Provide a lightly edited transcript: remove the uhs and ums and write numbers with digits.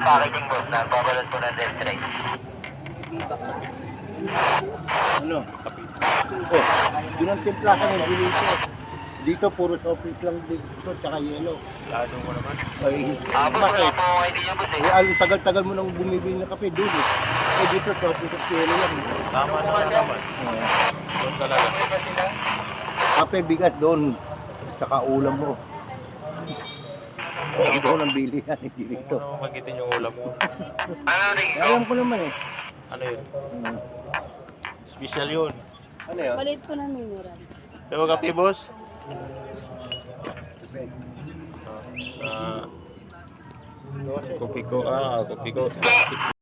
packaging boss na. Babalot ko ng left right. Ano? Oh, yun ang timplahan ng dito. Dito puro soft lang dito, tsaka yelo. Lado mo naman. Ay, Boss, wala bakit? po akong idea boss eh. Ang tagal-tagal mo nang bumibili ng kape doon eh. Eh dito soft yelo lang. Tama naman. Doon talaga. Kape bigat doon, tsaka ulam mo. Alam ko ng bili yan, hindi dito. Ano magitin yung ulam mo? Ano rin? Alam ko naman eh. Ano yun? Special yun. Ano yun? Balit ko ng mineral. Ewan kape, boss? Kopi ko. Kopi ko.